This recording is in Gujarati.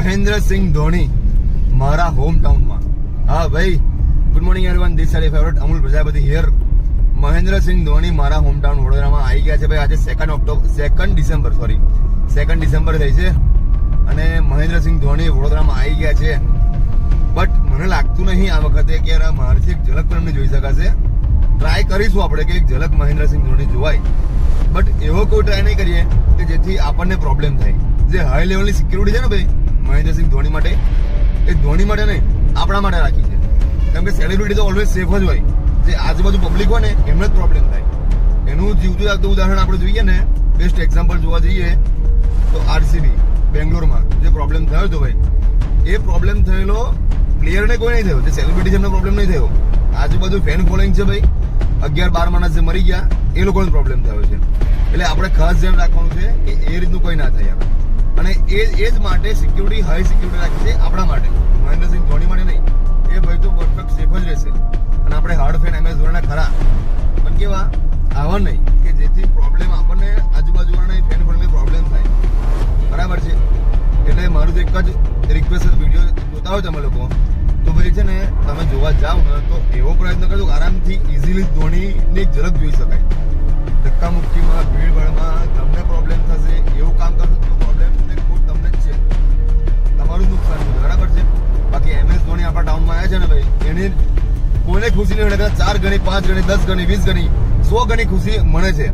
મહેન્દ્રસિંહ ધોની મારા હોમ ટાઉનમાં. હા ભાઈ, good morning everyone, this is favourite Amul Prajapati here. Mahendrasingh Dhoni મારા હોમ ટાઉન વડોદરામાં આવી ગયા છે ભાઈ. આજે 2 ડિસેમ્બર થઈ છે અને મહેન્દ્રસિંહ ધોની વડોદરામાં આવી ગયા છે. બટ મને લાગતું નહીં આ વખતે કે યાર મારથી એક ઝલક પણ એમને જોઈ શકાશે. ટ્રાય કરીશું આપણે કે એક ઝલક મહેન્દ્રસિંહ ધોની જોવાય, બટ એવો કોઈ ટ્રાય નહીં કરીએ કે જેથી આપણને પ્રોબ્લેમ થાય. જે હાઈ લેવલની સિક્યુરિટી છે ને ભાઈ મહેન્દ્રસિંહ ધોની માટે, એ ધોની માટે નહીં આપણા માટે રાખી છે. કેમ કે સેલિબ્રિટી તો ઓલવેઝ સેફ જ હોય. જે આજુબાજુ પબ્લિક હોય ને એમને જ પ્રોબ્લેમ થાય. એનું જીવતું જાગતું ઉદાહરણ આપણે જોઈએ ને, બેસ્ટ એક્ઝામ્પલ જોવા જઈએ તો RCB બેંગ્લોરમાં જે પ્રોબ્લેમ થયો હતો ભાઈ, એ પ્રોબ્લેમ થયેલો પ્લેયરને કોઈ નહીં થયો, જે સેલિબ્રિટી છે એમને પ્રોબ્લેમ નહીં થયો. આજુબાજુ ફેન ફોલોઈંગ છે ભાઈ, 11-12 માણસ જે મરી ગયા એ લોકોને પ્રોબ્લેમ થયો છે. એટલે આપણે ખાસ ધ્યાન રાખવાનું છે કે એ રીતનું કોઈ ના થાય. અને એ જ માટે સિક્યુરિટી હાઈ સિક્યુરિટી રાખી છે આપણા માટે, મહેન્દ્રસિંહ ધોની માટે નહીં. એ ભાઈ તો પરફેક્ટ સેફ જ રહેશે. અને આપણે હાર્ડ ફેન MS ધોનીના ખરા, પણ કેવા આવા નહીં કે જેથી પ્રોબ્લેમ આપણને આજુબાજુવાળાને ફેન ફોલોઈંગ પ્રોબ્લેમ થાય. બરાબર છે. એટલે મારું તો એક જ રિક્વેસ્ટ છે, વિડીયો જોતા હોય તમે લોકો તો ભાઈ છે ને તમે જોવા જાઓ ને તો એવો પ્રયત્ન કરજો આરામથી ઇઝીલી ધોનીની એક ઝલક જોઈ શકાય. ધક્કા મુક્કીમાં ભીડભાડમાં તમને પ્રોબ્લેમ થશે એવું કામ કરશો તો પ્રોબ્લેમ ખુદ તમને જ છે, તમારું નુકસાન છે. બરાબર છે. બાકી MS ધોની આપણા ટાઉનમાં આવ્યા છે ને ભાઈ, એની કોઈને ખુશી નહીં મળે, 4 ગણી 5 ગણી 10 ગણી 20 ગણી 100 ગણી ખુશી મળે છે.